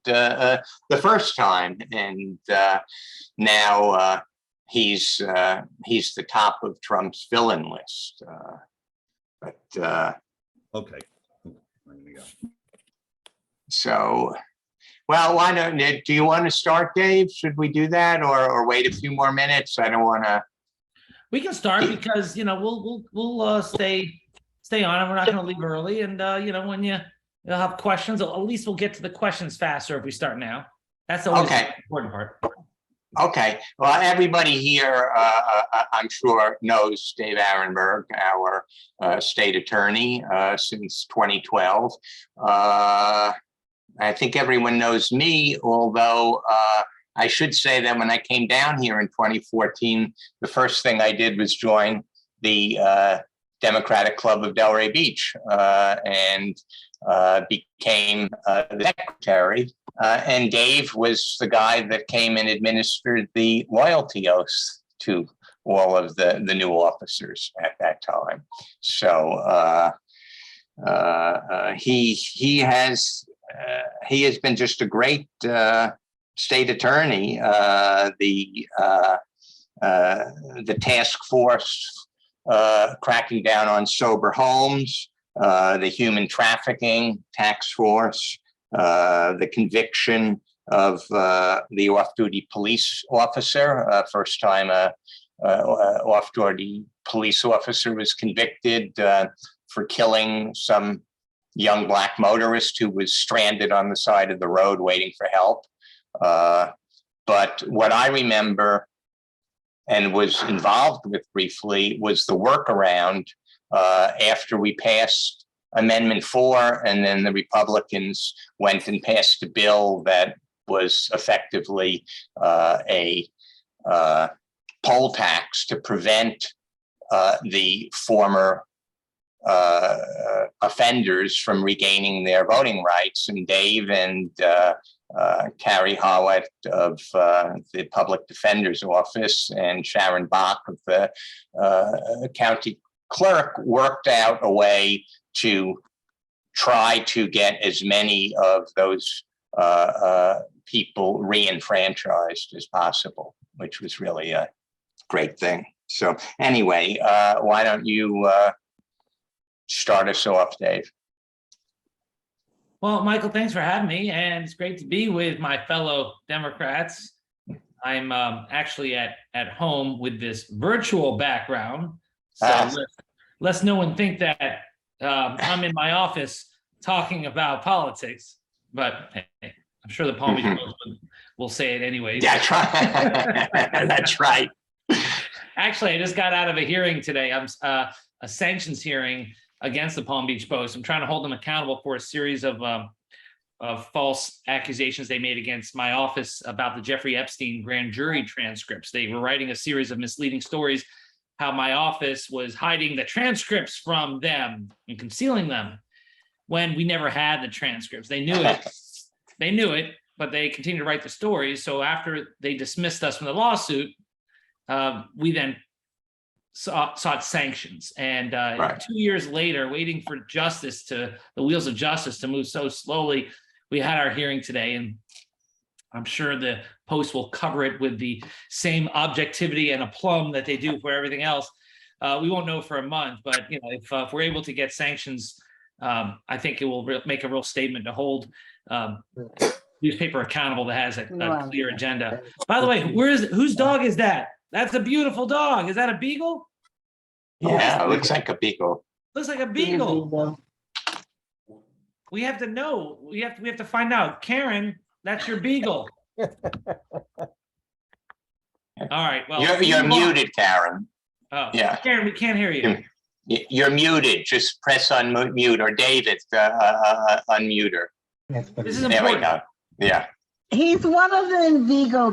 the first time, and now he's the top of Trump's villain list. Okay. There you go. So, well, why don't do you want to start, Dave? Should we do that, or wait a few more minutes? I don't want to. We can start because we'll stay on, and we're not going to leave early. And when you'll have questions, at least we'll get to the questions faster if we start now. That's always the important part. Okay. Well, everybody here, I'm sure, knows Dave Aronberg, our state attorney since 2012. I think everyone knows me, although I should say that when I came down here in 2014, the first thing I did was join the Democratic Club of Delray Beach and became the secretary. And Dave was the guy that came and administered the loyalty oath to all of the new officers at that time. So he has been just a great state attorney. The task force cracking down on sober homes, the human trafficking task force, the conviction of the off-duty police officer. First time a off-duty police officer was convicted for killing some young Black motorist who was stranded on the side of the road waiting for help. But what I remember and was involved with briefly was the workaround after we passed Amendment 4, and then the Republicans went and passed a bill that was effectively a poll tax to prevent the former offenders from regaining their voting rights. And Dave and Carrie Howitt of the Public Defender's Office and Sharon Bach of the county clerk worked out a way to try to get as many of those people re-enfranchised as possible, which was really a great thing. So anyway, why don't you start us off, Dave? Well, Michael, thanks for having me, and it's great to be with my fellow Democrats. I'm actually at home with this virtual background, so lest no one think that I'm in my office talking about politics, but hey, I'm sure the Palm Beach Post will say it anyways. That's right. That's right. Actually, I just got out of a hearing today. I'm a sanctions hearing against the Palm Beach Post. I'm trying to hold them accountable for a series of false accusations they made against my office about the Jeffrey Epstein grand jury transcripts. They were writing a series of misleading stories, how my office was hiding the transcripts from them and concealing them when we never had the transcripts. They knew it. They knew it, but they continued to write the stories. So after they dismissed us from the lawsuit, we then sought sanctions. And 2 years later, waiting for the wheels of justice to move so slowly, we had our hearing today, and I'm sure the Post will cover it with the same objectivity and aplomb that they do for everything else. We won't know for a month, but if we're able to get sanctions, I think it will make a real statement to hold newspaper accountable that has a clear agenda. By the way, whose dog is that? That's a beautiful dog. Is that a beagle? Yeah, it looks like a beagle. Looks like a beagle. We have to know. We have to find out. Karen, that's your beagle. All right. Well, you're muted, Karen. Oh, yeah. Karen, we can't hear you. You're muted. Just press unmute, or David, unmute her. This is there important. We go. Yeah. He's one of the Invigo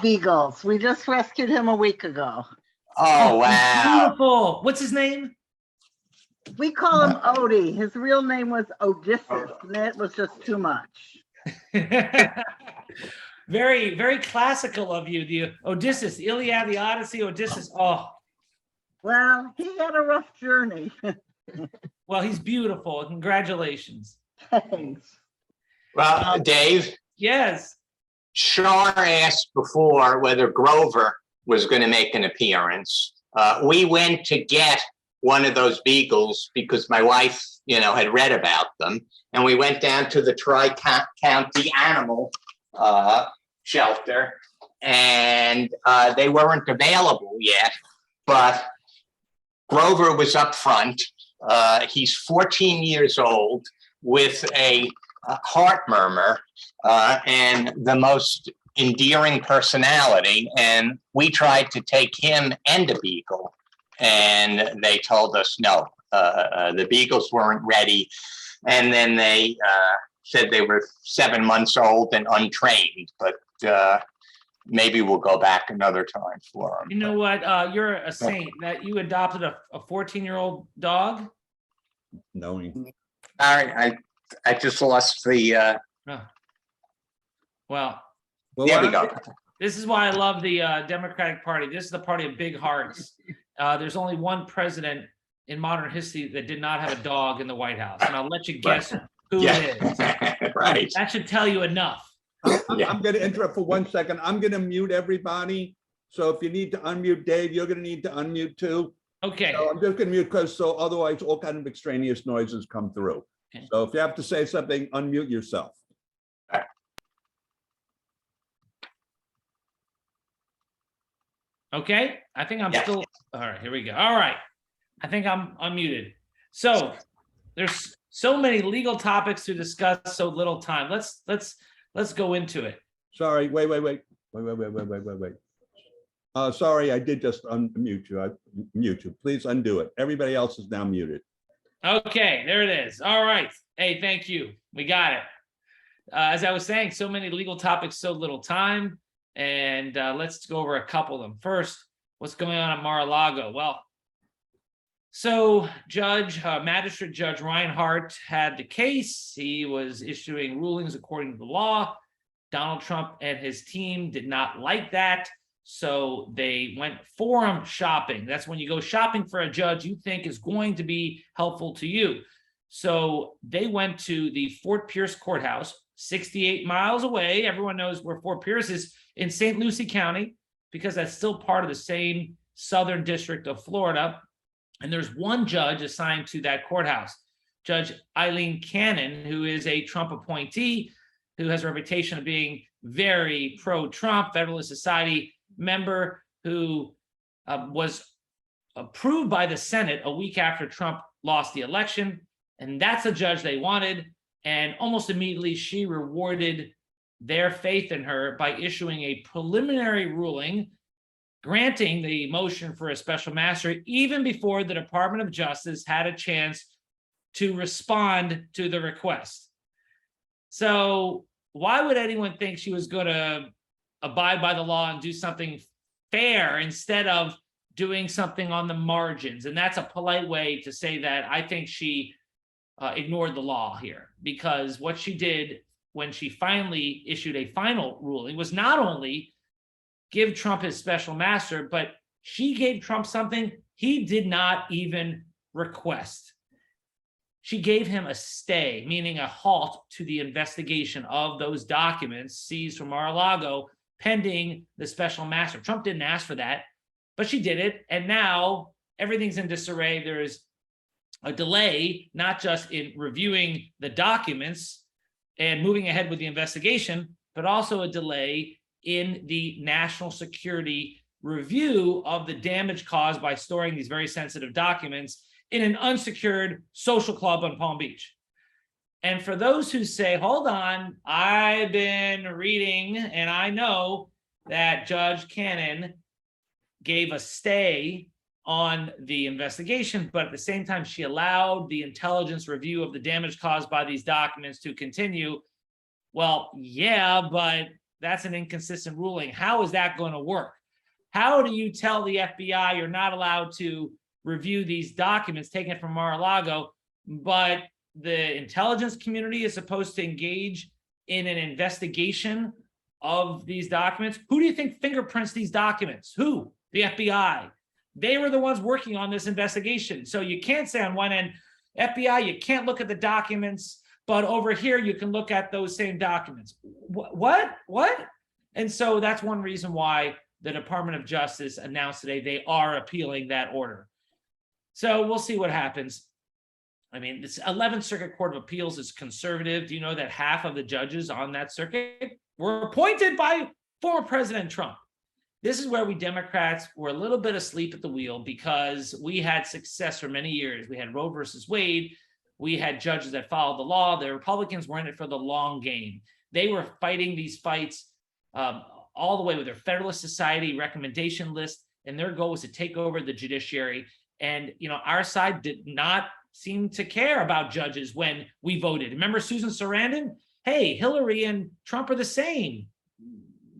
beagles. We just rescued him a week ago. Oh, wow. Beautiful. What's his name? We call him Odie. His real name was Odysseus, and it was just too much. Very, very classical of you. The Odysseus, the Iliad, the Odyssey, Odysseus. Oh. Well, he had a rough journey. Well, he's beautiful. Congratulations. Thanks. Well, Dave, Yes. Shar asked before whether Grover was going to make an appearance. We went to get one of those beagles because my wife, had read about them. And we went down to the Tri-County Animal Shelter, and they weren't available yet. But Grover was up front. He's 14 years old with a heart murmur and the most endearing personality. And we tried to take him and a beagle, and they told us no, the beagles weren't ready. And then they said they were 7 months old and untrained, but maybe we'll go back another time for them. You know what? You're a saint that you adopted a 14-year-old dog. Knowing. All right, I just lost the. Well, There we go. this is why I love the Democratic Party. This is the party of big hearts. There's only one president in modern history that did not have a dog in the White House, and I'll let you guess who it is. Right. That should tell you enough. I'm going to interrupt for 1 second. I'm going to mute everybody. So if you need to unmute Dave, you're going to need to unmute too. Okay. So I'm just going to mute because so otherwise all kind of extraneous noises come through. Okay. So if you have to say something, unmute yourself. Okay. I think I'm Yeah. still. All right. Here we go. All right. I think I'm unmuted. So there's so many legal topics to discuss, so little time. Let's go into it. Sorry, wait. Sorry, I did just unmute you. I mute you. Please undo it. Everybody else is now muted. Okay, there it is. All right. Hey, thank you. We got it. As I was saying, so many legal topics, so little time. And let's go over a couple of them. First, what's going on at Mar-a-Lago? Well, so Magistrate Judge Reinhardt had the case. He was issuing rulings according to the law. Donald Trump and his team did not like that. So they went forum shopping. That's when you go shopping for a judge you think is going to be helpful to you. So they went to the Fort Pierce Courthouse, 68 miles away. Everyone knows where Fort Pierce is, in St. Lucie County, because that's still part of the same Southern District of Florida. And there's one judge assigned to that courthouse, Judge Eileen Cannon, who is a Trump appointee, who has a reputation of being very pro-Trump, Federalist Society member, who was approved by the Senate a week after Trump lost the election. And that's the judge they wanted. And almost immediately, she rewarded their faith in her by issuing a preliminary ruling granting the motion for a special master, even before the Department of Justice had a chance to respond to the request. So why would anyone think she was going to abide by the law and do something fair instead of doing something on the margins? And that's a polite way to say that I think she ignored the law here, because what she did when she finally issued a final ruling was not only give Trump his special master, but she gave Trump something he did not even request. She gave him a stay, meaning a halt to the investigation of those documents seized from Mar-a-Lago pending the special master. Trump didn't ask for that, but she did it. And now everything's in disarray. There's a delay, not just in reviewing the documents and moving ahead with the investigation, but also a delay in the national security review of the damage caused by storing these very sensitive documents in an unsecured social club on Palm Beach. And for those who say, hold on, I've been reading and I know that Judge Cannon gave a stay on the investigation, but at the same time, she allowed the intelligence review of the damage caused by these documents to continue. Well, yeah, but that's an inconsistent ruling. How is that going to work? How do you tell the FBI you're not allowed to review these documents taken from Mar-a-Lago, but the intelligence community is supposed to engage in an investigation of these documents? Who do you think fingerprints these documents? Who? The FBI. They were the ones working on this investigation. So you can't say on one end, FBI, you can't look at the documents. but over here you can look at those same documents. What? And so that's one reason why the Department of Justice announced today they are appealing that order. So we'll see what happens. I mean, this 11th Circuit Court of Appeals is conservative. Do you know that half of the judges on that circuit were appointed by former President Trump? This is where we Democrats were a little bit asleep at the wheel because we had success for many years. We had Roe versus Wade. We had judges that followed the law. The Republicans were in it for the long game. They were fighting these fights all the way with their Federalist Society recommendation list, and their goal was to take over the judiciary. And, you know, our side did not seem to care about judges when we voted. Remember Susan Sarandon? Hey, Hillary and Trump are the same.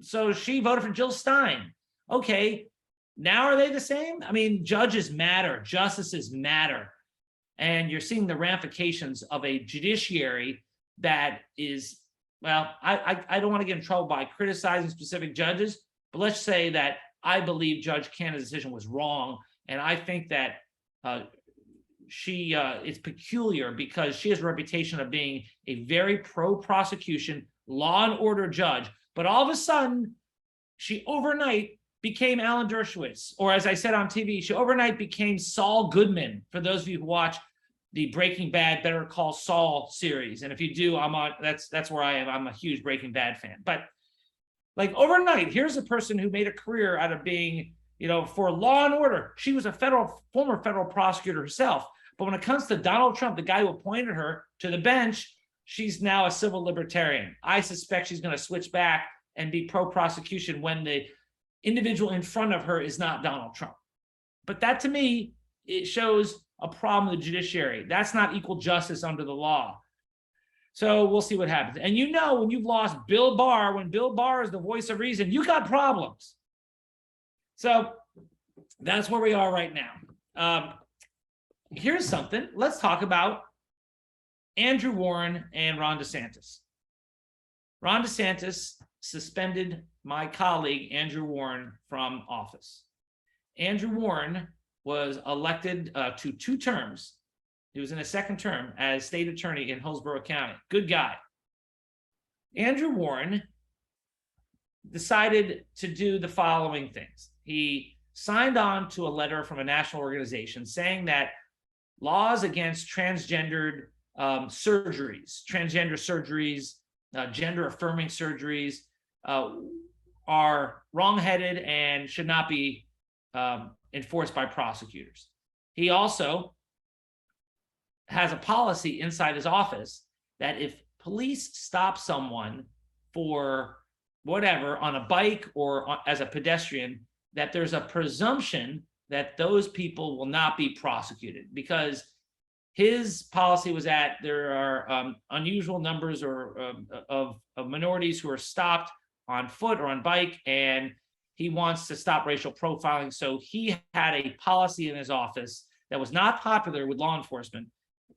So she voted for Jill Stein. Okay, now are they the same? I mean, judges matter, justices matter. And you're seeing the ramifications of a judiciary that is, well, I don't want to get in trouble by criticizing specific judges, but let's say that I believe Judge Canada's decision was wrong. And I think that she is peculiar because she has a reputation of being a very pro-prosecution, law and order judge. But all of a sudden, she overnight became Alan Dershowitz, or as I said on TV, she overnight became Saul Goodman. For those of you who watch the Breaking Bad, Better Call Saul series, and if you do, that's where I am. I'm a huge Breaking Bad fan. But like overnight, here's a person who made a career out of being, you know, for law and order. She was a former federal prosecutor herself. But when it comes to Donald Trump, the guy who appointed her to the bench, she's now a civil libertarian. I suspect she's going to switch back and be pro-prosecution when the individual in front of her is not Donald Trump. But that, to me, it shows a problem with the judiciary. That's not equal justice under the law. So we'll see what happens. And you know, when you've lost Bill Barr, when Bill Barr is the voice of reason, you got problems. So that's where we are right now. Here's something. Let's talk about Andrew Warren and Ron DeSantis. Ron DeSantis suspended my colleague, Andrew Warren, from office. Andrew Warren was elected to 2 terms. He was in his 2nd term as state attorney in Hillsborough County. Good guy. Andrew Warren decided to do the following things. He signed on to a letter from a national organization saying that laws against transgendered surgeries, gender-affirming surgeries are wrong-headed and should not be enforced by prosecutors. He also has a policy inside his office that if police stop someone for whatever on a bike or as a pedestrian, that there's a presumption that those people will not be prosecuted, because his policy was that there are unusual numbers of minorities who are stopped on foot or on bike, and he wants to stop racial profiling. So he had a policy in his office that was not popular with law enforcement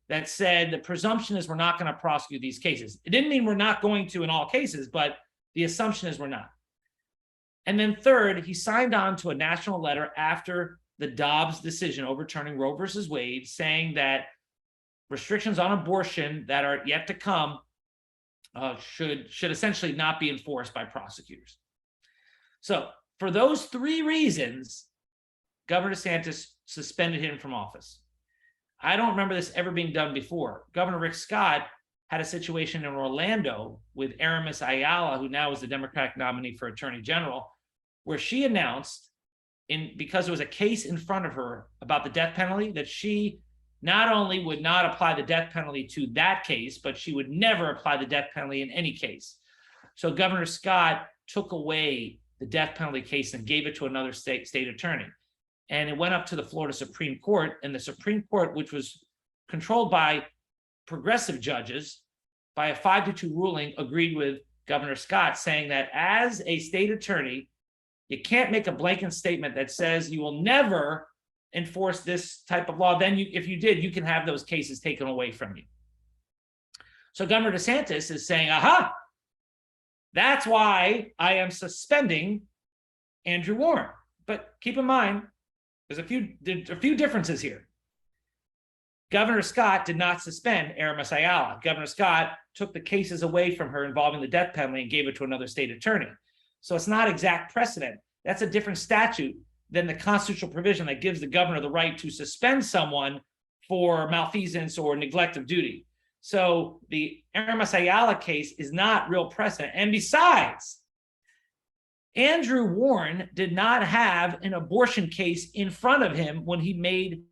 that said the presumption is we're not going to prosecute these cases. It didn't mean we're not going to in all cases, but the assumption is we're not. And then third, he signed on to a national letter after the Dobbs decision overturning Roe versus Wade, saying that restrictions on abortion that are yet to come should essentially not be enforced by prosecutors. So for those 3 reasons, Governor DeSantis suspended him from office. I don't remember this ever being done before. Governor Rick Scott had a situation in Orlando with Aramis Ayala, who now is the Democratic nominee for Attorney General, where she announced, because there was a case in front of her about the death penalty, that she not only would not apply the death penalty to that case, but she would never apply the death penalty in any case. So Governor Scott took away the death penalty case and gave it to another state attorney. And it went up to the Florida Supreme Court, and the Supreme Court, which was controlled by progressive judges, by a 5-2 ruling, agreed with Governor Scott, saying that as a state attorney, you can't make a blanket statement that says you will never enforce this type of law. Then if you did, you can have those cases taken away from you. So Governor DeSantis is saying, aha, that's why I am suspending Andrew Warren. But keep in mind, there's a few differences here. Governor Scott did not suspend Aramis Ayala. Governor Scott took the cases away from her involving the death penalty and gave it to another state attorney. So it's not exact precedent. That's a different statute than the constitutional provision that gives the governor the right to suspend someone for malfeasance or neglect of duty. So the Aramis Ayala case is not real precedent. And besides, Andrew Warren did not have an abortion case in front of him when he made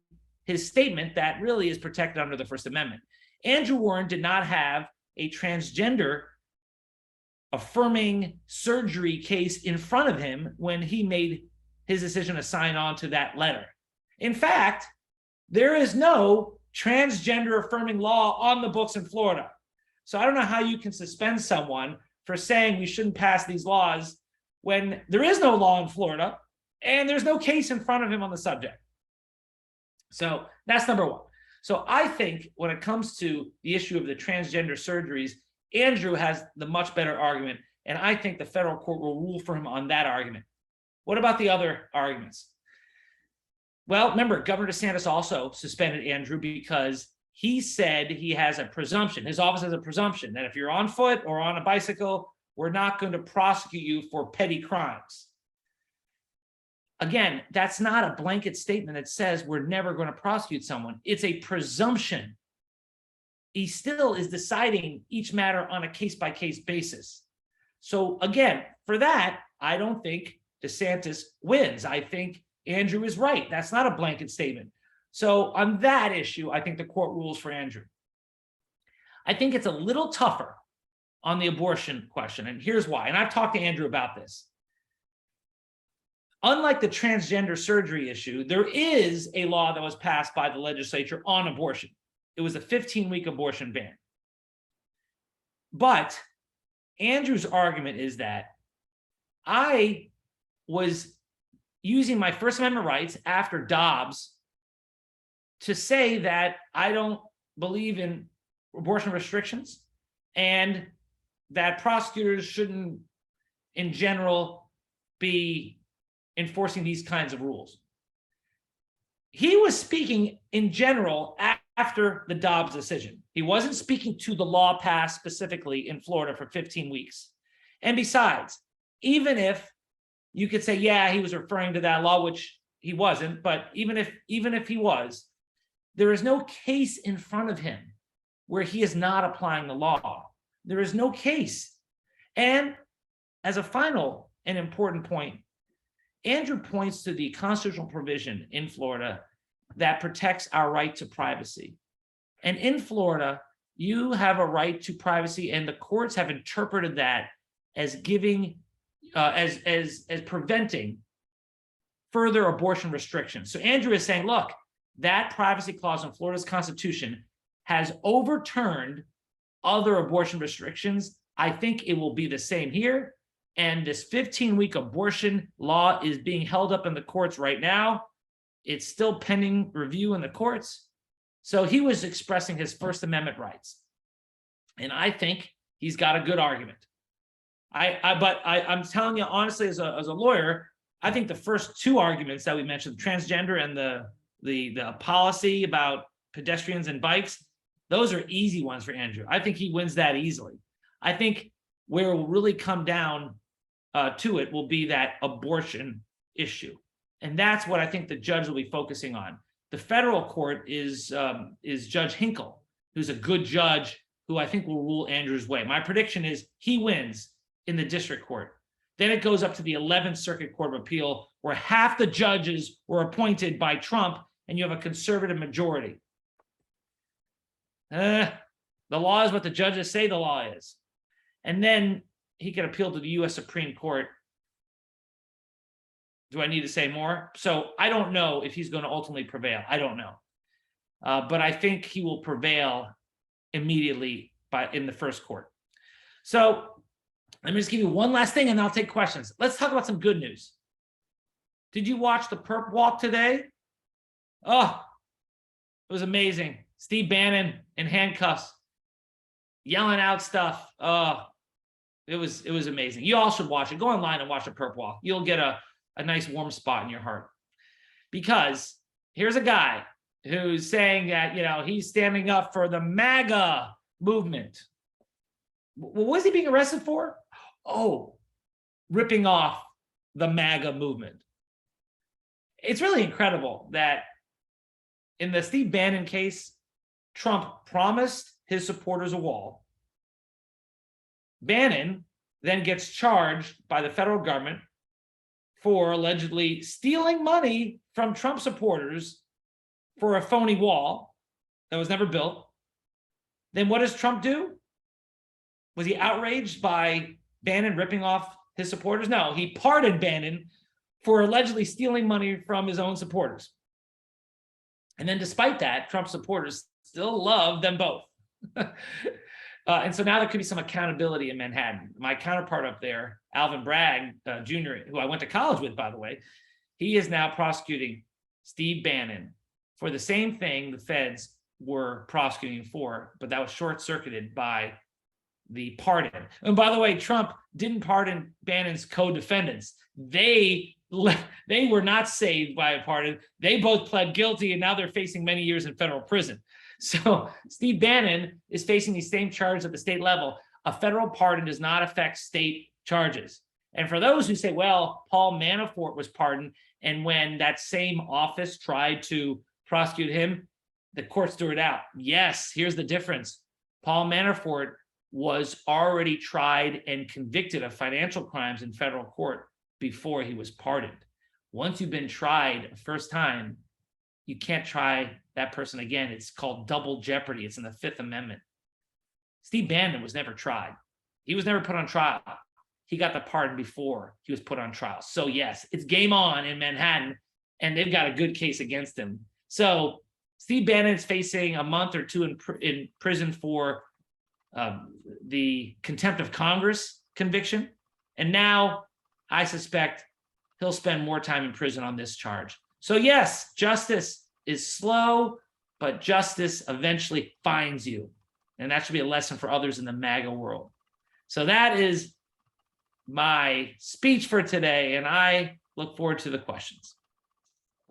his statement that really is protected under the First Amendment. Andrew Warren did not have a transgender affirming surgery case in front of him when he made his decision to sign on to that letter. In fact, there is no transgender affirming law on the books in Florida. So I don't know how you can suspend someone for saying we shouldn't pass these laws when there is no law in Florida and there's no case in front of him on the subject. So that's number one. So I think when it comes to the issue of the transgender surgeries, Andrew has the much better argument, and I think the federal court will rule for him on that argument. What about the other arguments? Well, remember, Governor DeSantis also suspended Andrew because he said he has a presumption. His office has a presumption that if you're on foot or on a bicycle, we're not going to prosecute you for petty crimes. Again, that's not a blanket statement that says we're never going to prosecute someone. It's a presumption. He still is deciding each matter on a case-by-case basis. So again, for that, I don't think DeSantis wins. I think Andrew is right. That's not a blanket statement. So on that issue, I think the court rules for Andrew. I think it's a little tougher on the abortion question, and here's why. And I've talked to Andrew about this. Unlike the transgender surgery issue, there is a law that was passed by the legislature on abortion. It was a 15-week abortion ban. But Andrew's argument is that I was using my First Amendment rights after Dobbs to say that I don't believe in abortion restrictions and that prosecutors shouldn't, in general, be enforcing these kinds of rules. He was speaking in general after the Dobbs decision. He wasn't speaking to the law passed specifically in Florida for 15 weeks. And besides, even if you could say, yeah, he was referring to that law, which he wasn't, but even if he was, there is no case in front of him where he is not applying the law. There is no case. And as a final and important point, Andrew points to the constitutional provision in Florida that protects our right to privacy. And in Florida, you have a right to privacy, and the courts have interpreted that as giving, as preventing further abortion restrictions. So Andrew is saying, look, that privacy clause in Florida's Constitution has overturned other abortion restrictions. I think it will be the same here. And this 15-week abortion law is being held up in the courts right now. It's still pending review in the courts. So he was expressing his First Amendment rights. And I think he's got a good argument. But I'm telling you, honestly, as a lawyer, I think the first two arguments that we mentioned, transgender and the policy about pedestrians and bikes, those are easy ones for Andrew. I think he wins that easily. I think where it will really come down to it will be that abortion issue. And that's what I think the judge will be focusing on. The federal court is Judge Hinkle, who's a good judge who I think will rule Andrew's way. My prediction is he wins in the district court. Then it goes up to the 11th Circuit Court of Appeal, where half the judges were appointed by Trump, and you have a conservative majority. The law is what the judges say the law is. And then he can appeal to the U.S. Supreme Court. Do I need to say more? So I don't know if he's going to ultimately prevail. I don't know. But I think he will prevail immediately in the first court. So let me just give you one last thing and I'll take questions. Let's talk about some good news. Did you watch the perp walk today? Oh, it was amazing. Steve Bannon in handcuffs, yelling out stuff. Oh, it was amazing. You all should watch it. Go online and watch the perp walk. You'll get a nice warm spot in your heart. Because here's a guy who's saying that, he's standing up for the MAGA movement. What was he being arrested for? Oh, ripping off the MAGA movement. It's really incredible that in the Steve Bannon case, Trump promised his supporters a wall. Bannon then gets charged by the federal government for allegedly stealing money from Trump supporters for a phony wall that was never built. Then what does Trump do? Was he outraged by Bannon ripping off his supporters? No, he pardoned Bannon for allegedly stealing money from his own supporters. And then despite that, Trump supporters still love them both. And so now there could be some accountability in Manhattan. My counterpart up there, Alvin Bragg Jr., who I went to college with, by the way, he is now prosecuting Steve Bannon for the same thing the feds were prosecuting for, but that was short-circuited by the pardon. And by the way, Trump didn't pardon Bannon's co-defendants. They were not saved by a pardon. They both pled guilty, and now they're facing many years in federal prison. So Steve Bannon is facing these same charges at the state level. A federal pardon does not affect state charges. And for those who say, well, Paul Manafort was pardoned, and when that same office tried to prosecute him, the courts threw it out. Yes, here's the difference. Paul Manafort was already tried and convicted of financial crimes in federal court before he was pardoned. Once you've been tried a first time, you can't try that person again. It's called double jeopardy. It's in the Fifth Amendment. Steve Bannon was never tried. He was never put on trial. He got the pardon before he was put on trial. So yes, it's game on in Manhattan, and they've got a good case against him. So Steve Bannon is facing a month or two in prison for the contempt of Congress conviction. And now I suspect he'll spend more time in prison on this charge. So yes, justice is slow, but justice eventually finds you. And that should be a lesson for others in the MAGA world. So that is my speech for today, and I look forward to the questions.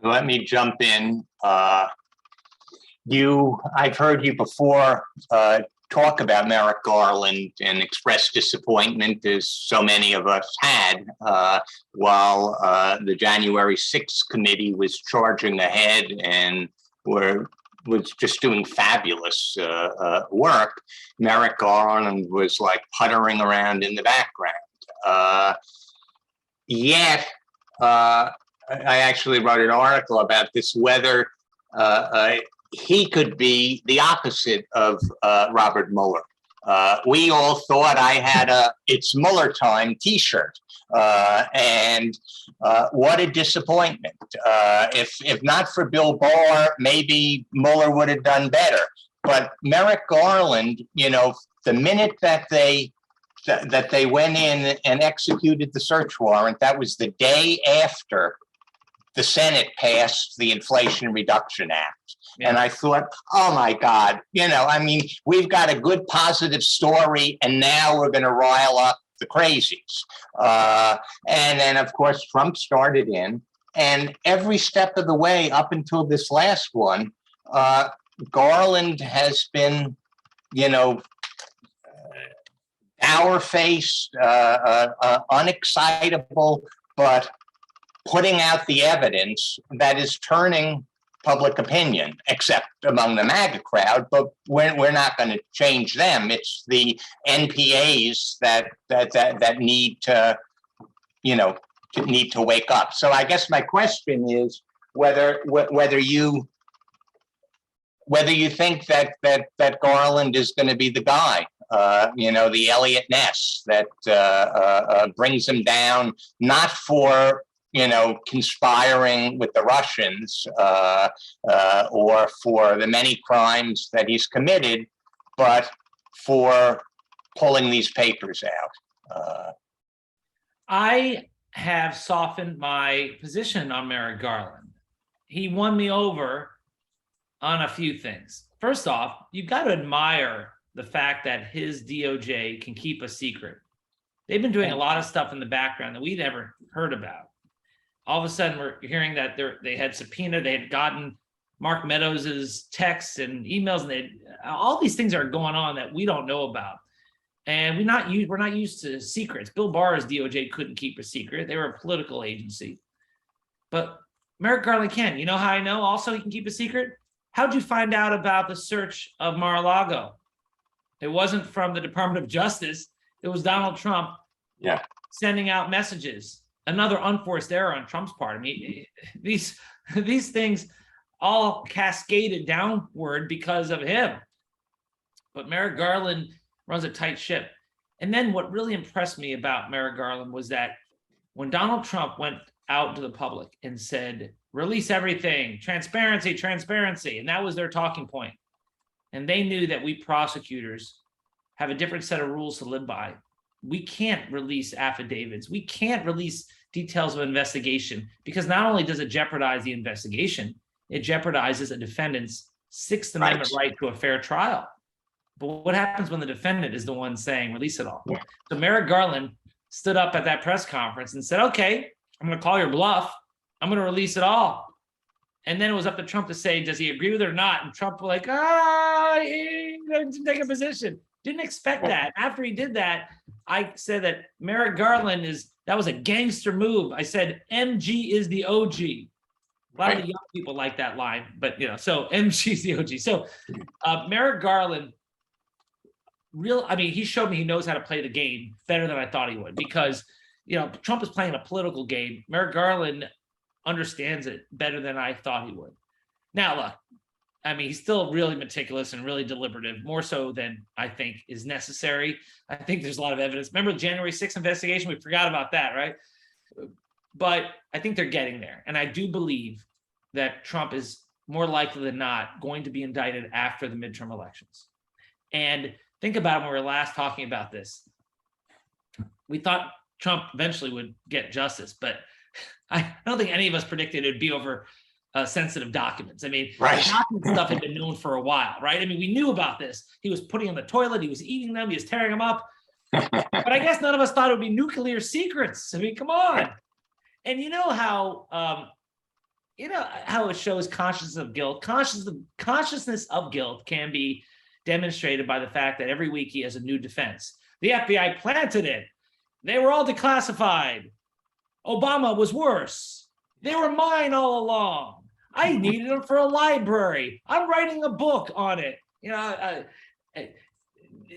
Let me jump in. I've heard you before talk about Merrick Garland and express disappointment, as so many of us had, while the January 6th committee was charging ahead and was just doing fabulous work. Merrick Garland was like puttering around in the background. Yet, I actually wrote an article about this, whether he could be the opposite of Robert Mueller. We all thought I had a "It's Mueller time" T-shirt, and what a disappointment! If not for Bill Barr, maybe Mueller would have done better. But Merrick Garland, the minute that they went in and executed the search warrant, that was the day after the Senate passed the Inflation Reduction Act. Yeah. And I thought, oh my God, we've got a good positive story, and now we're going to rile up the crazies. And then, of course, Trump started in, and every step of the way up until this last one, Garland has been, dour-faced, unexcitable, but putting out the evidence that is turning public opinion, except among the MAGA crowd, but we're not going to change them. It's the NPAs that need to, need to wake up. So I guess my question is whether you think that Garland is going to be the guy, the Elliot Ness that brings him down, not for conspiring with the Russians or for the many crimes that he's committed, but for pulling these papers out. I have softened my position on Merrick Garland. He won me over on a few things. First off, you've got to admire the fact that his DOJ can keep a secret. They've been doing a lot of stuff in the background that we never heard about. All of a sudden, we're hearing that they had subpoena. They had gotten Mark Meadows's texts and emails, and all these things are going on that we don't know about. And we're not used to secrets. Bill Barr's DOJ couldn't keep a secret. They were a political agency. But Merrick Garland can. You know how I know also he can keep a secret? How'd you find out about the search of Mar-a-Lago? It wasn't from the Department of Justice. It was Donald Trump sending out messages. Another unforced error on Trump's part. I mean, these things all cascaded downward because of him. But Merrick Garland runs a tight ship. And then what really impressed me about Merrick Garland was that when Donald Trump went out to the public and said, release everything, transparency, transparency, and that was their talking point. And they knew that we prosecutors have a different set of rules to live by. We can't release affidavits. We can't release details of investigation because not only does it jeopardize the investigation, it jeopardizes a defendant's Sixth Amendment right to a fair trial. But what happens when the defendant is the one saying, release it all? So Merrick Garland stood up at that press conference and said, okay, I'm going to call your bluff. I'm going to release it all. And then it was up to Trump to say, does he agree with it or not? And Trump was like, he didn't take a position. Didn't expect that. After he did that, I said that Merrick Garland that was a gangster move. I said, MG is the OG. A lot of the young people like that line, but so MG is the OG. So Merrick Garland, he showed me he knows how to play the game better than I thought he would because, Trump is playing a political game. Merrick Garland understands it better than I thought he would. Now, look, he's still really meticulous and really deliberative, more so than I think is necessary. I think there's a lot of evidence. Remember the January 6th investigation? We forgot about that, right? But I think they're getting there. And I do believe that Trump is more likely than not going to be indicted after the midterm elections. And think about when we were last talking about this. We thought Trump eventually would get justice, but I don't think any of us predicted it would be over sensitive documents. The document stuff had been known for a while, right? We knew about this. He was putting them in the toilet. He was eating them. He was tearing them up. But I guess none of us thought it would be nuclear secrets. Come on. And you know how it shows consciousness of guilt. Consciousness of guilt can be demonstrated by the fact that every week he has a new defense. The FBI planted it. They were all declassified. Obama was worse. They were mine all along. I needed them for a library. I'm writing a book on it.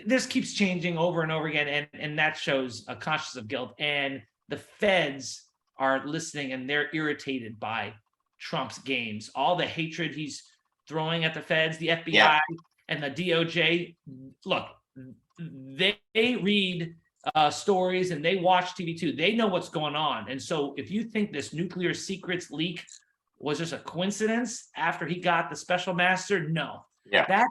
This keeps changing over and over again, and that shows a consciousness of guilt. And the feds are listening, and they're irritated by Trump's games. All the hatred he's throwing at the feds, the FBI, and the DOJ. Look, they read stories and they watch TV too. They know what's going on. And so if you think this nuclear secrets leak was just a coincidence after he got the special master, no. That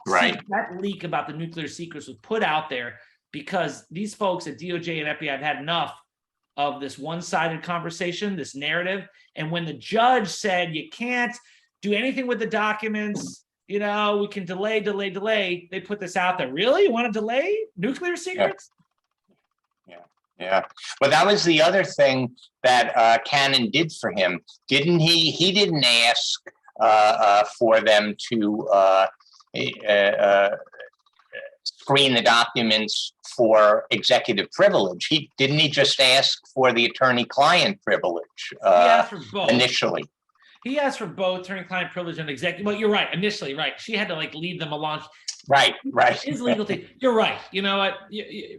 leak about the nuclear secrets was put out there because these folks at DOJ and FBI have had enough of this one-sided conversation, this narrative. And when the judge said you can't do anything with the documents, we can delay, they put this out there. Really? You want to delay nuclear secrets? Yeah. Well, that was the other thing that Cannon did for him. Didn't he? He didn't ask for them to screen the documents for executive privilege. Didn't he just ask for the attorney-client privilege he asked for both. Initially? He asked for both attorney-client privilege and executive. Well, you're right. Initially, right. She had to lead them along. Right. His legal team. You're right. You know what?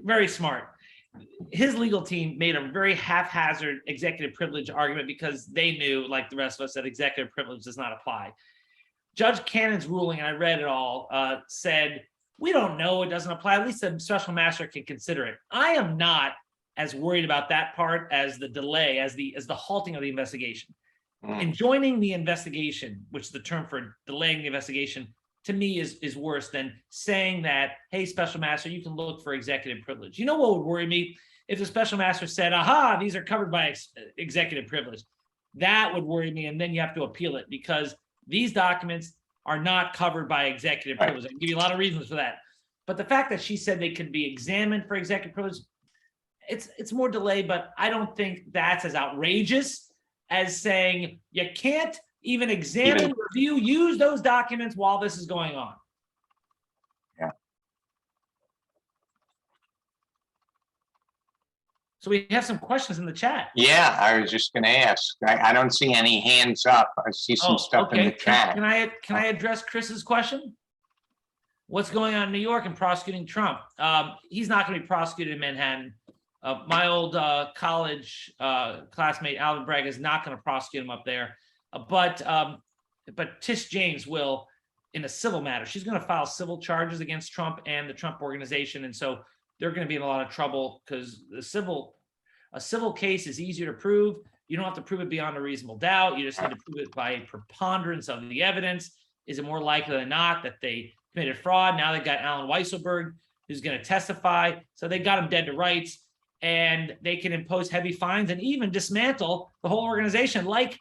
Very smart. His legal team made a very haphazard executive privilege argument because they knew, like the rest of us, that executive privilege does not apply. Judge Cannon's ruling, and I read it all, said, we don't know, it doesn't apply. At least the special master can consider it. I am not as worried about that part as the delay, as the halting of the investigation. Enjoining the investigation, which is the term for delaying the investigation, to me is worse than saying that, hey, special master, you can look for executive privilege. You know what would worry me? If the special master said, aha, these are covered by executive privilege. That would worry me, and then you have to appeal it because these documents are not covered by executive privilege. I can give you a lot of reasons for that. But the fact that she said they could be examined for executive privilege, it's more delay, but I don't think that's as outrageous as saying you can't even examine, review, use those documents while this is going on. Yeah. So we have some questions in the chat. Yeah, I was just going to ask. I don't see any hands up. I see some stuff in the chat. Can I address Chris's question? What's going on in New York and prosecuting Trump? He's not going to be prosecuted in Manhattan. My old college classmate Aronberg is not going to prosecute him up there, but Tish James will in a civil matter. She's going to file civil charges against Trump and the Trump organization, and so they're going to be in a lot of trouble because a civil case is easier to prove. You don't have to prove it beyond a reasonable doubt. You just need to prove it by a preponderance of the evidence. Is it more likely than not that they committed fraud? Now they've got Alan Weisselberg, who's going to testify. So they got him dead to rights, and they can impose heavy fines and even dismantle the whole organization like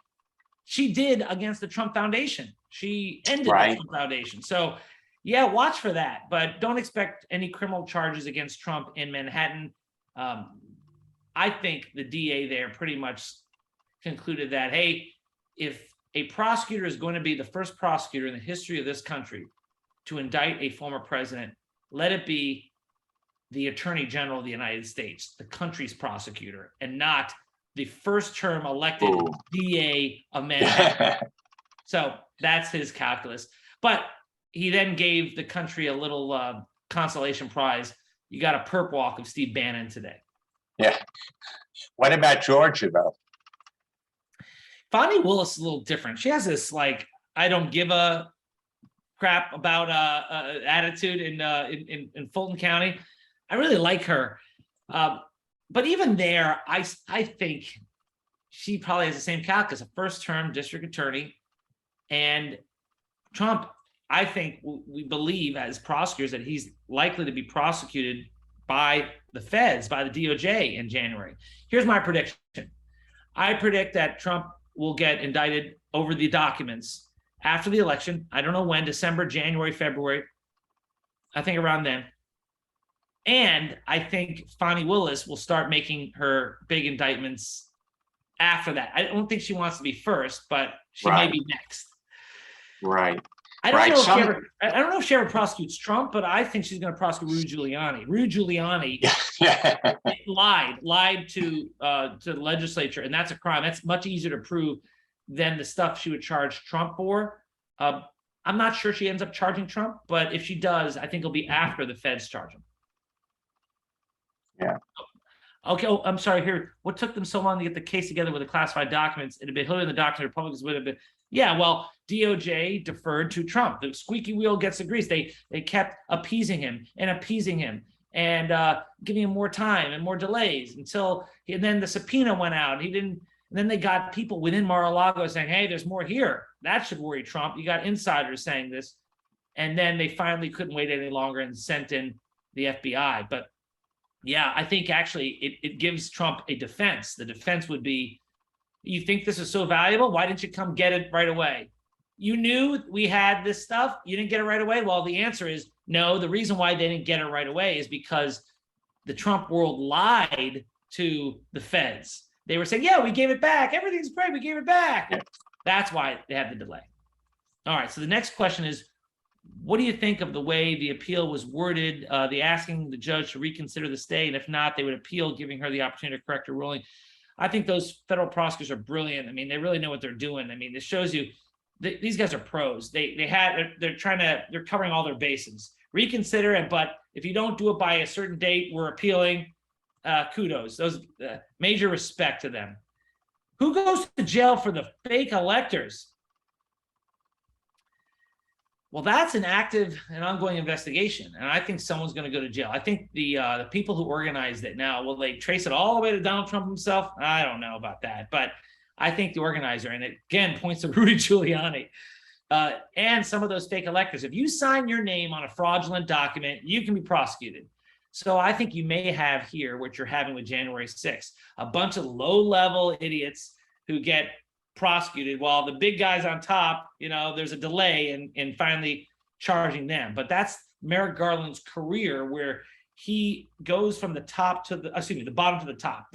she did against the Trump Foundation. She ended the Trump Foundation. So yeah, watch for that, but don't expect any criminal charges against Trump in Manhattan. I think the DA there pretty much concluded that, hey, if a prosecutor is going to be the first prosecutor in the history of this country to indict a former president, let it be the Attorney General of the United States, the country's prosecutor, and not the first term elected DA of Manhattan. So that's his calculus. But he then gave the country a little consolation prize. You got a perp walk of Steve Bannon today. Yeah. What about Georgia, though? Fani Willis is a little different. She has this like I don't give a crap about attitude in Fulton County. I really like her, but even there, I think she probably has the same calculus: a first-term district attorney, and Trump. I think we believe as prosecutors that he's likely to be prosecuted by the feds, by the DOJ in January. Here's my prediction. I predict that Trump will get indicted over the documents after the election. I don't know when, December, January, February. I think around then. And I think Fani Willis will start making her big indictments after that. I don't think she wants to be first, but she may be next. Right. I don't know if she ever prosecutes Trump, but I think she's going to prosecute Rudy Giuliani. Rudy Giuliani lied to the legislature, and that's a crime. That's much easier to prove than the stuff she would charge Trump for. I'm not sure she ends up charging Trump, but if she does, I think it'll be after the feds charge him. Yeah. Okay. Oh, I'm sorry. Here, what took them so long to get the case together with the classified documents? It had been hidden in the document. Republicans would have been. Yeah, well, DOJ deferred to Trump. The squeaky wheel gets the grease. They kept appeasing him and giving him more time and more delays and then the subpoena went out. He didn't. And then they got people within Mar-a-Lago saying, "Hey, there's more here." That should worry Trump. You got insiders saying this, and then they finally couldn't wait any longer and sent in the FBI. But yeah, I think actually it gives Trump a defense. The defense would be, you think this is so valuable? Why didn't you come get it right away? You knew we had this stuff. You didn't get it right away. Well, the answer is no. The reason why they didn't get it right away is because the Trump world lied to the feds. They were saying, yeah, we gave it back. Everything's great. We gave it back. Yeah. That's why they had the delay. All right. So the next question is, what do you think of the way the appeal was worded? The asking the judge to reconsider the stay, and if not, they would appeal, giving her the opportunity to correct her ruling. I think those federal prosecutors are brilliant. I mean, they really know what they're doing. I mean, this shows you these guys are pros. They're covering all their bases. Reconsider it, but if you don't do it by a certain date, we're appealing. Kudos. Those major respect to them. Who goes to jail for the fake electors? Well, that's an active and ongoing investigation, and I think someone's going to go to jail. I think the people who organized it now, will they trace it all the way to Donald Trump himself? I don't know about that, but I think the organizer, and it again points to Rudy Giuliani and some of those fake electors. If you sign your name on a fraudulent document, you can be prosecuted. So I think you may have here what you're having with January 6th, a bunch of low-level idiots who get prosecuted while the big guys on top, there's a delay in finally charging them. But that's Merrick Garland's career, where he goes from the bottom to the top.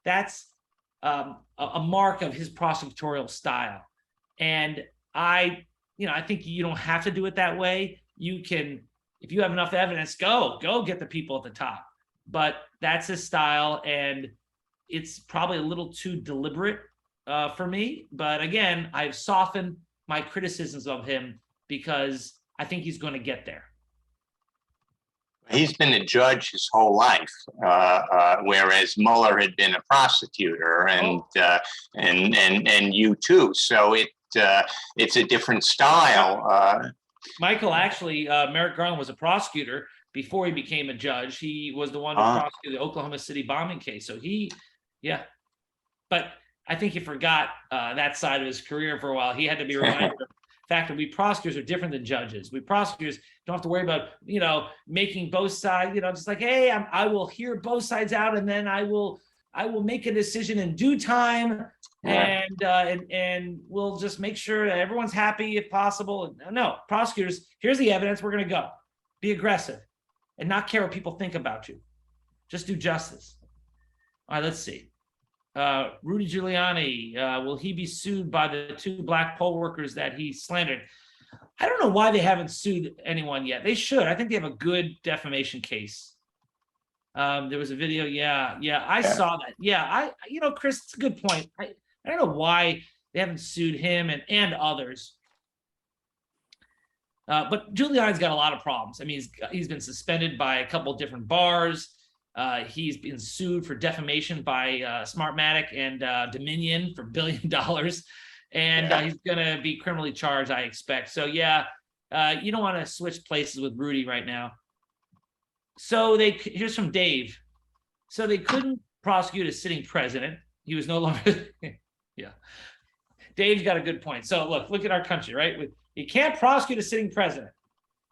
That's a mark of his prosecutorial style. And I think you don't have to do it that way. You can, if you have enough evidence, go get the people at the top. But that's his style, and it's probably a little too deliberate for me. But again, I've softened my criticisms of him because I think he's going to get there. He's been a judge his whole life, whereas Mueller had been a prosecutor, and you too. So it's a different style. Michael, actually, Merrick Garland was a prosecutor before he became a judge. He was the one to prosecute the Oklahoma City bombing case. So but I think he forgot that side of his career for a while. He had to be reminded of the fact that we prosecutors are different than judges. We prosecutors don't have to worry about, making both sides, just like, hey, I will hear both sides out, and then I will make a decision in due time. And we'll just make sure that everyone's happy if possible. No, prosecutors, here's the evidence. We're going to go. Be aggressive and not care what people think about you. Just do justice. All right, let's see. Rudy Giuliani, will he be sued by the 2 black poll workers that he slandered? I don't know why they haven't sued anyone yet. They should. I think they have a good defamation case. There was a video. I saw that. Yeah, Chris, it's a good point. I don't know why they haven't sued him and others. But Giuliani's got a lot of problems. I mean, he's been suspended by a couple of different bars. He's been sued for defamation by Smartmatic and Dominion for $1 billion. And he's going to be criminally charged, I expect. So, you don't want to switch places with Rudy right now. So here's from Dave. So they couldn't prosecute a sitting president. He was no longer... Dave's got a good point. So look at our country, right? You can't prosecute a sitting president.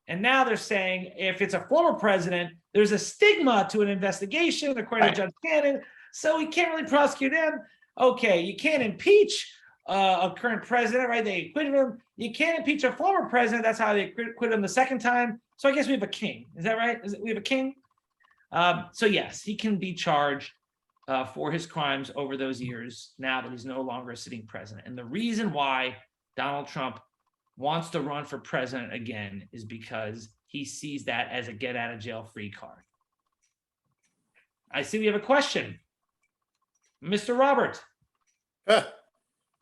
And now they're saying if it's a former president, there's a stigma to an investigation, according to Judge Cannon. So we can't really prosecute him. Okay, you can't impeach a current president, right? They acquitted him. You can't impeach a former president. That's how they acquitted him the second time. So I guess we have a king. Is that right? We have a king? So yes, he can be charged for his crimes over those years now that he's no longer a sitting president. And the reason why Donald Trump wants to run for president again is because he sees that as a get out of jail free card. I see we have a question. Mr. Robert.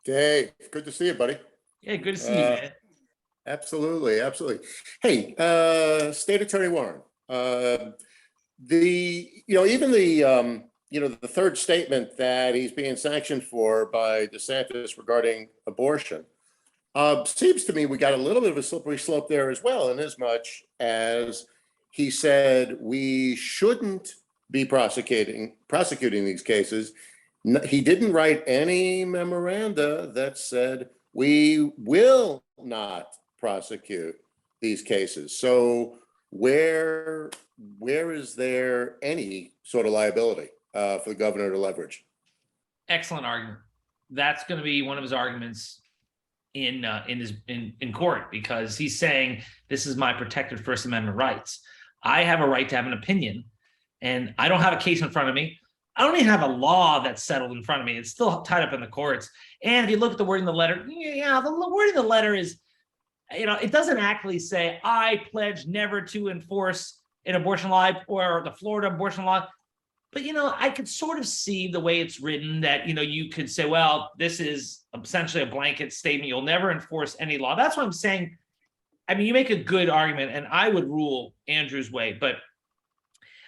Dave, good to see you, buddy. Yeah, good to see you, man. Absolutely. Hey, State Attorney Warren, the third statement that he's being sanctioned for by DeSantis regarding abortion, seems to me we got a little bit of a slippery slope there as well, in as much as he said we shouldn't be prosecuting these cases. He didn't write any memoranda that said we will not prosecute these cases. So where is there any sort of liability for the governor to leverage? Excellent argument. That's going to be one of his arguments in court, because he's saying this is my protected First Amendment rights. I have a right to have an opinion, and I don't have a case in front of me. I don't even have a law that's settled in front of me. It's still tied up in the courts. And if you look at the wording of the letter, the wording of the letter is, it doesn't actually say, I pledge never to enforce an abortion law or the Florida abortion law. But, I could sort of see the way it's written that, you could say, well, this is essentially a blanket statement. You'll never enforce any law. That's what I'm saying. I mean, you make a good argument, and I would rule Andrew's way. But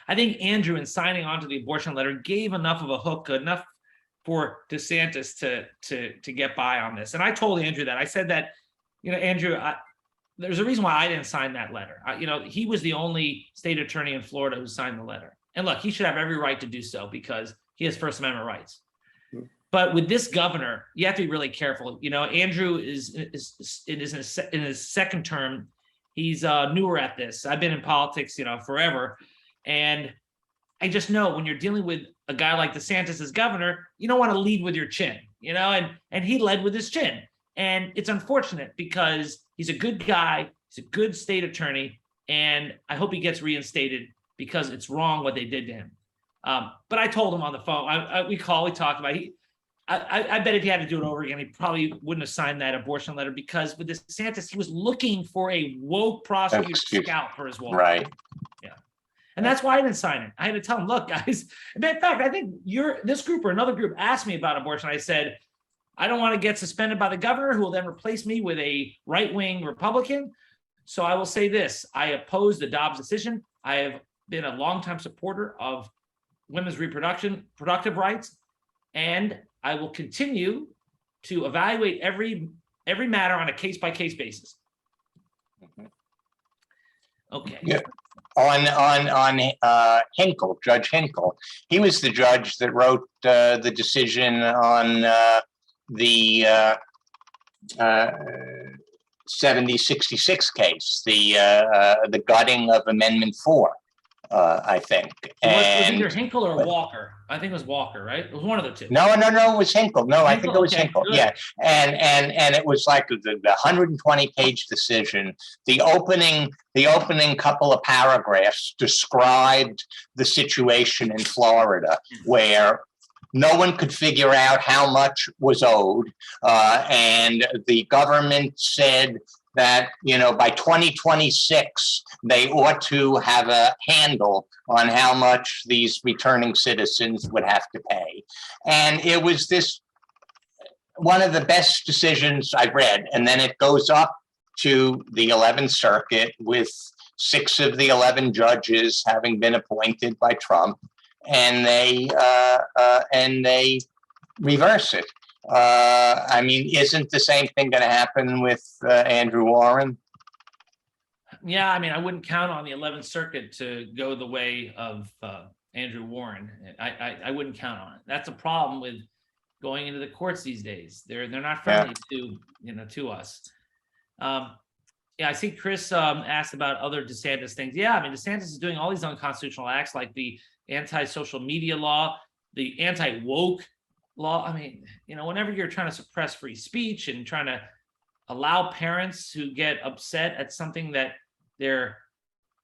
I think Andrew, in signing on to the abortion letter, gave enough of a hook, enough for DeSantis to get by on this. And I told Andrew that. I said that, Andrew, there's a reason why I didn't sign that letter. He was the only state attorney in Florida who signed the letter. And look, he should have every right to do so because he has First Amendment rights. Mm-hmm. But with this governor, you have to be really careful. Andrew is in his second term. He's newer at this. I've been in politics, forever. And I just know when you're dealing with a guy like DeSantis as governor, you don't want to lead with your chin, and he led with his chin. And it's unfortunate because he's a good guy. He's a good state attorney. And I hope he gets reinstated because it's wrong what they did to him. But I told him on the phone, we talked about it. I bet if he had to do it over again, he probably wouldn't have signed that abortion letter, because with DeSantis, he was looking for a woke prosecutor to Excuse- scout for his wall. Right. And that's why I didn't sign it. I had to tell him, look, guys, in fact, I think this group or another group asked me about abortion. I said, I don't want to get suspended by the governor, who will then replace me with a right-wing Republican. So I will say this: I oppose the Dobbs decision. I have been a longtime supporter of women's productive rights, and I will continue to evaluate every matter on a case-by-case basis. Okay. Yeah. On Hinkle, Judge Hinkle, he was the judge that wrote the decision on the 7066 case, the gutting of Amendment 4, I think. Was And either Hinkle or Walker? I think it was Walker, right? It was one of the two. no, it was Hinkle. No, I think it was Okay, Hinkle. good. Yeah, and it was like the 120-page decision. The opening couple of paragraphs described the situation in Florida, where no one could figure out how much was owed, and the government said that, by 2026, they ought to have a handle on how much these returning citizens would have to pay. And it was one of the best decisions I've read. And then it goes up to the 11th Circuit with 6 of the 11 judges having been appointed by Trump, and they reverse it. I mean, isn't the same thing going to happen with Andrew Warren? Yeah, I mean, I wouldn't count on the 11th Circuit to go the way of Andrew Warren. I wouldn't count on it. That's a problem with going into the courts these days. They're not friendly to us. Yeah, I see Chris asked about other DeSantis things. Yeah, I mean, DeSantis is doing all these unconstitutional acts, like the anti-social media law, the anti-woke law. I mean, whenever you're trying to suppress free speech and trying to allow parents who get upset at something that their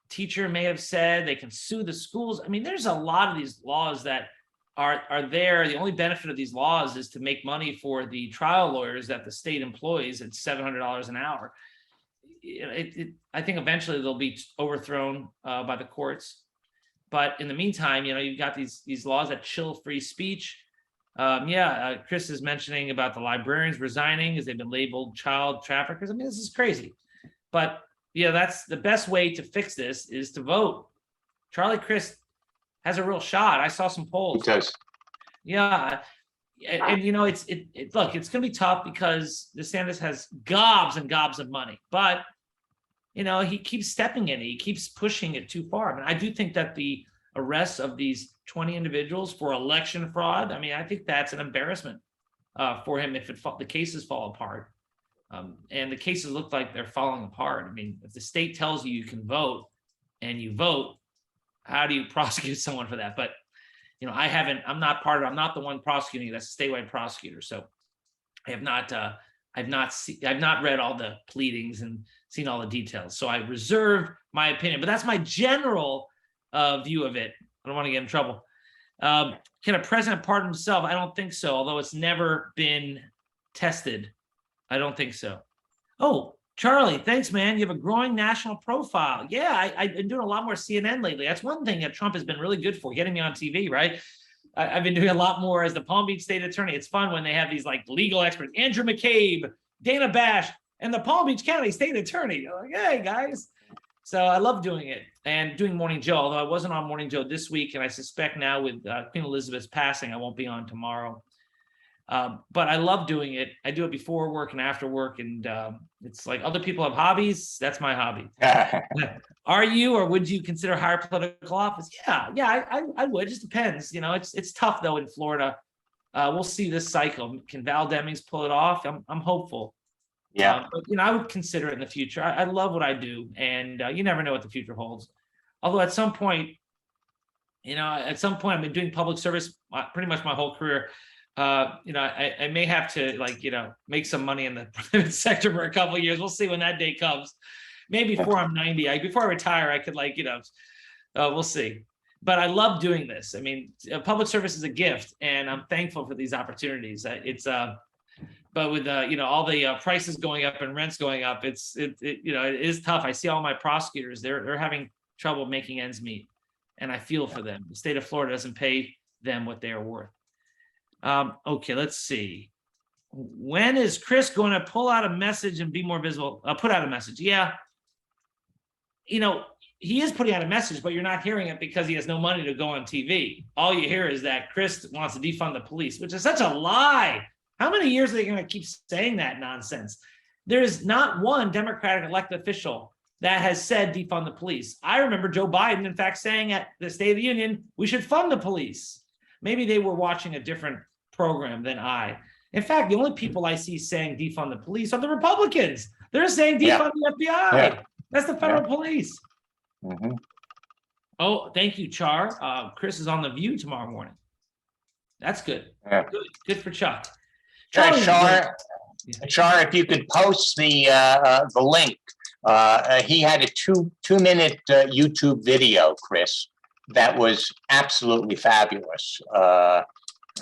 teacher may have said, they can sue the schools. I mean, there's a lot of these laws that are there. The only benefit of these laws is to make money for the trial lawyers that the state employs at $700 an hour. I think eventually they'll be overthrown by the courts. But in the meantime, you've got these laws that chill free speech. Chris is mentioning about the librarians resigning as they've been labeled child traffickers. I mean, this is crazy. But that's the best way to fix this, is to vote. Charlie Crist has a real shot. I saw some polls. He does. Yeah. And look, it's going to be tough because DeSantis has gobs and gobs of money, but he keeps stepping in it. He keeps pushing it too far. I mean, I do think that the arrests of these 20 individuals for election fraud, I mean, I think that's an embarrassment for him if the cases fall apart. And the cases look like they're falling apart. I mean, if the state tells you can vote and you vote, how do you prosecute someone for that? But I'm not the one prosecuting. That's a statewide prosecutor. So I've not read all the pleadings and seen all the details. So I reserve my opinion, but that's my general view of it. I don't want to get in trouble. Can a president pardon himself? I don't think so. Although it's never been tested. I don't think so. Oh, Charlie, thanks, man. You have a growing national profile. Yeah, I've been doing a lot more CNN lately. That's one thing that Trump has been really good for, getting me on TV, right? I've been doing a lot more as the Palm Beach state attorney. It's fun when they have these like legal experts, Andrew McCabe, Dana Bash, and the Palm Beach County state attorney. You're like, hey, guys. So I love doing it and doing Morning Joe, although I wasn't on Morning Joe this week, and I suspect now with Queen Elizabeth's passing, I won't be on tomorrow. But I love doing it. I do it before work and after work, and it's like other people have hobbies. That's my hobby. Are you, or would you consider higher political office? Yeah, I would. It just depends. It's tough though in Florida. We'll see this cycle. Can Val Demings pull it off? I'm hopeful. Yeah. But I would consider it in the future. I love what I do, and you never know what the future holds. Although at some point, I've been doing public service pretty much my whole career. I may have to make some money in the private sector for a couple of years. We'll see when that day comes. Maybe before I'm 90, before I retire, I could we'll see. but I love doing this. I mean, public service is a gift, and I'm thankful for these opportunities. But with all the prices going up and rents going up, it is tough. I see all my prosecutors; they're having trouble making ends meet, and I feel for them. The state of Florida doesn't pay them what they are worth. Okay, let's see. When is Chris going to pull out a message and be more visible? Put out a message. Yeah. He is putting out a message, but you're not hearing it because he has no money to go on TV. All you hear is that Chris wants to defund the police, which is such a lie. How many years are they going to keep saying that nonsense? There is not one Democratic elected official that has said defund the police. I remember Joe Biden, in fact, saying at the State of the Union, we should fund the police. Maybe they were watching a different program than I. In fact, the only people I see saying defund the police are the Republicans. They're saying defund the FBI. Yeah. That's the federal police. Mhm. Oh, thank you, Char. Chris is on The View tomorrow morning. That's good. Yeah. Good for Chuck. Char, Charlie- Char, if you could post the link. He had a two-minute YouTube video, Chris, that was absolutely fabulous. I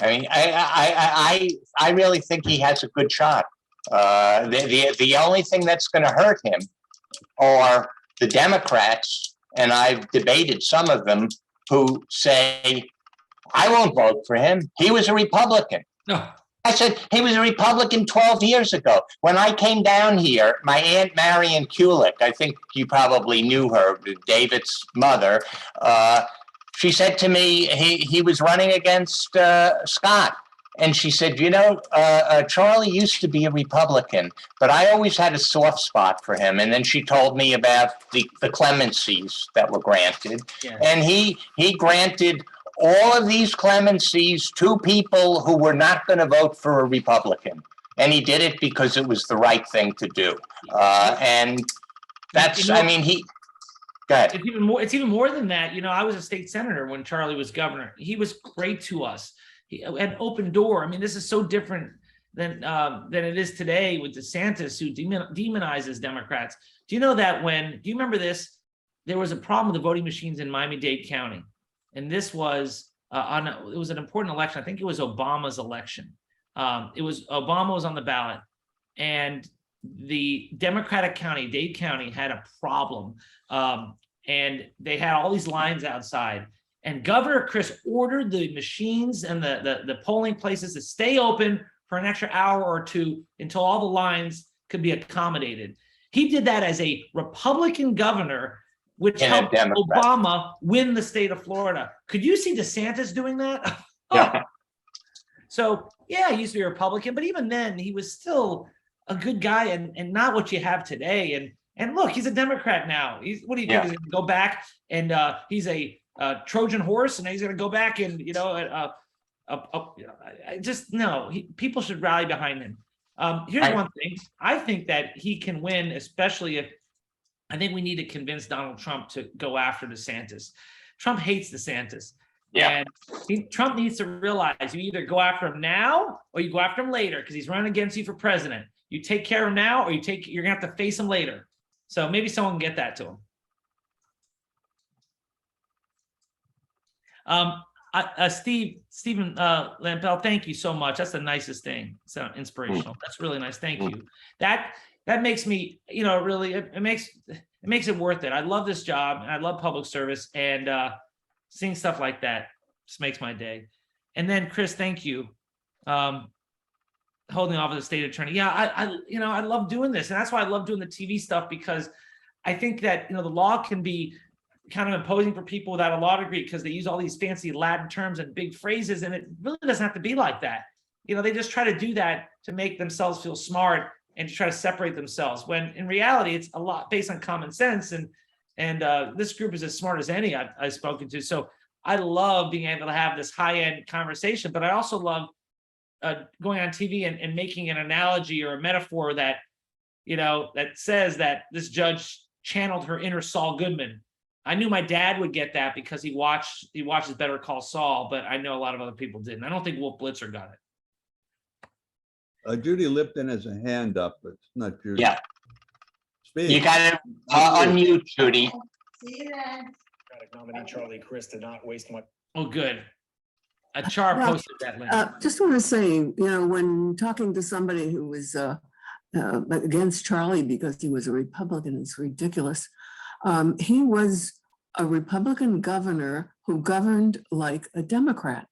mean, I really think he has a good shot. The only thing that's going to hurt him are the Democrats, and I've debated some of them, who say, I won't vote for him. He was a Republican. No. I said, he was a Republican 12 years ago. When I came down here, my Aunt Marion Kulik, I think you probably knew her, David's mother, she said to me, he was running against Scott. And she said, Charlie used to be a Republican, but I always had a soft spot for him. And then she told me about the clemencies that were granted. Yeah. And he granted all of these clemencies to people who were not going to vote for a Republican. And he did it because it was the right thing to do. And that's, I mean, go ahead. It's even more than that. I was a state senator when Charlie was governor. He was great to us. An open door. I mean, this is so different than it is today with DeSantis, who demonizes Democrats. Do you know that do you remember this? There was a problem with the voting machines in Miami-Dade County. And this was it was an important election. I think it was Obama's election. Obama was on the ballot, and the Democratic county, Dade County, had a problem. And they had all these lines outside. And Governor Chris ordered the machines and the polling places to stay open for an extra hour or two until all the lines could be accommodated. He did that as a Republican governor, which helped Obama win the state of Florida. Could you see DeSantis doing that? Yeah. So, yeah, he used to be a Republican, but even then, he was still a good guy and not what you have today. And look, he's a Democrat now. What do you think? He's going to go back and he's a Trojan horse, and he's going to go back and people should rally behind him. Here's one thing. I think that he can win, especially if I think we need to convince Donald Trump to go after DeSantis. Trump hates DeSantis. Yeah. And Trump needs to realize you either go after him now or you go after him later, because he's running against you for president. You take care of him now, or you're going to have to face him later. So maybe someone can get that to him. Stephen Lampel, thank you so much. That's the nicest thing. So inspirational. That's really nice. Thank you. That makes me, really, it makes it worth it. I love this job and I love public service, and seeing stuff like that just makes my day. And then Chris, thank you. Holding off as a state attorney. Yeah, I love doing this. And that's why I love doing the TV stuff, because I think that, the law can be kind of imposing for people without a law degree, because they use all these fancy Latin terms and big phrases, and it really doesn't have to be like that. They just try to do that to make themselves feel smart and to try to separate themselves, when in reality, it's a lot based on common sense. And this group is as smart as any I've spoken to. So I love being able to have this high-end conversation, but I also love going on TV and making an analogy or a metaphor that, that says that this judge channeled her inner Saul Goodman. I knew my dad would get that because he watches Better Call Saul, but I know a lot of other people didn't. I don't think Wolf Blitzer got it. Judy Lipton has a hand up, but it's not Judy. Yeah. Speak. You got to unmute, Judy. See you then. Democratic nominee Charlie Crist to not waste much. Oh, good. Char Well, posted that link. Just want to say, you know, when talking to somebody who was against Charlie because he was a Republican, it's ridiculous. He was a Republican governor who governed like a Democrat.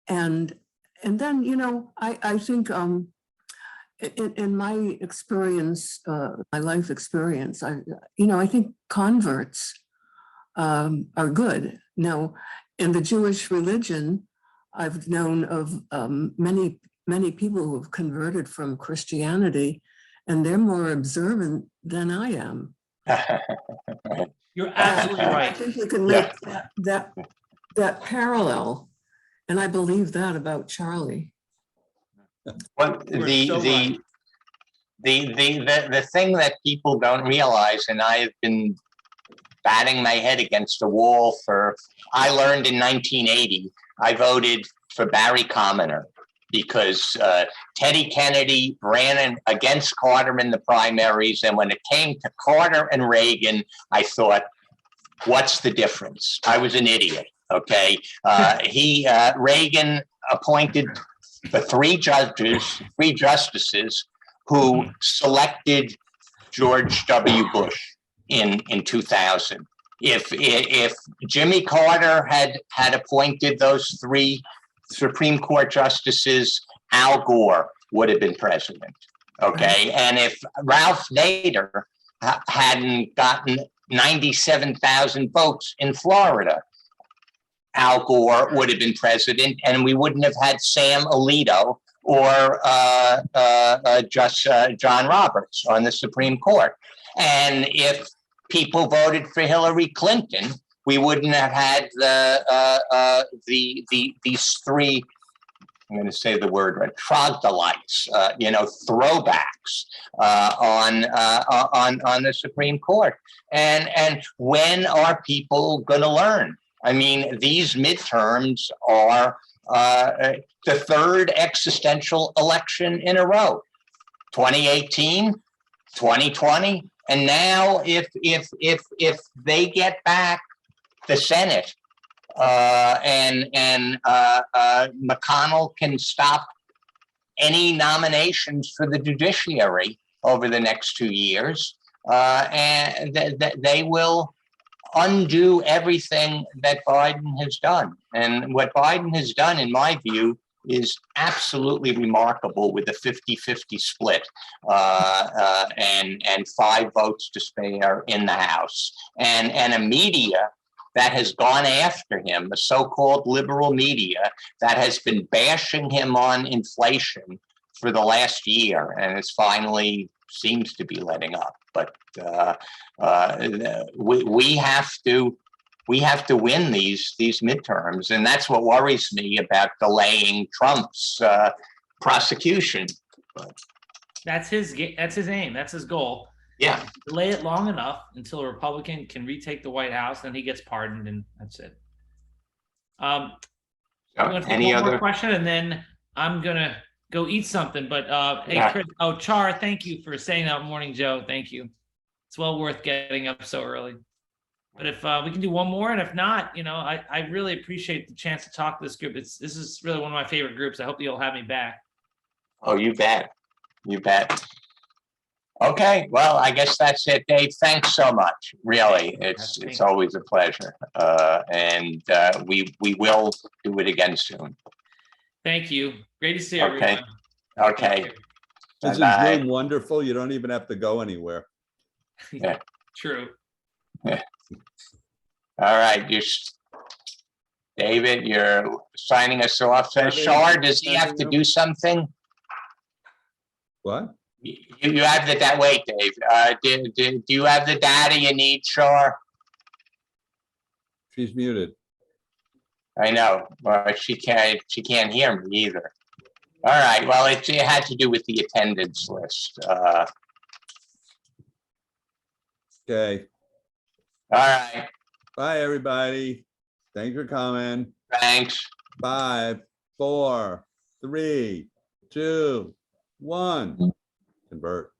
And then, you know, I think in my experience, my life experience, I think converts are good. Now, in the Jewish religion, I've known of many people who have converted from Christianity, and they're more observant than I am. You're absolutely I right. think you can make that parallel, and I believe that about Charlie. What You are so right. the thing that people don't realize, and I have been batting my head against the wall I learned in 1980, I voted for Barry Commoner because Teddy Kennedy ran against Carter in the primaries. And when it came to Carter and Reagan, I thought, what's the difference? I was an idiot. Okay. Reagan appointed the three justices who selected George W. Bush in 2000. If Jimmy Carter had appointed those three Supreme Court justices, Al Gore would have been president. Okay. And if Ralph Nader hadn't gotten 97,000 votes in Florida, Al Gore would have been president, and we wouldn't have had Sam Alito or John Roberts on the Supreme Court. And if people voted for Hillary Clinton, we wouldn't have had these three, I'm going to say the word right, troglodytes, throwbacks on the Supreme Court. And when are people going to learn? I mean, these midterms are the third existential election in a row. 2018, 2020, and now if they get back the Senate and McConnell can stop any nominations for the judiciary over the next 2 years, and they will undo everything that Biden has done. And what Biden has done, in my view, is absolutely remarkable with a 50-50 split and 5 votes to spare in the House, and a media that has gone after him, the so-called liberal media that has been bashing him on inflation for the last year, and it's finally seems to be letting up. But we have to win these midterms, and that's what worries me about delaying Trump's prosecution. That's his aim. That's his goal. Yeah. Delay it long enough until a Republican can retake the White House, then he gets pardoned, and that's it. I'm going to take one more question, and then I'm going to go eat something. But hey, Chris, Char, thank you for saying that. Morning, Joe. Thank you. It's well worth getting up so early. But if we can do one more, and if not, I really appreciate the chance to talk to this group. This is really one of my favorite groups. I hope you'll have me back. Oh, you bet. You bet. Okay, well, I guess that's it, Dave. Thanks so much. Really, it's always a pleasure, and we will do it again soon. Thank you. Great to see everyone. Okay. This is really wonderful. You don't even have to go anywhere. Yeah. True. Yeah. All right, David, you're signing us off. Shar, does he have to do something? What? You have wait, Dave. Do you have the data you need, Shar? She's muted. I know, but she can't hear me either. All right, well, it had to do with the attendance list. Okay. All right. Bye, everybody. Thanks for coming. Thanks. 5, 4, 3, 2, 1. Convert.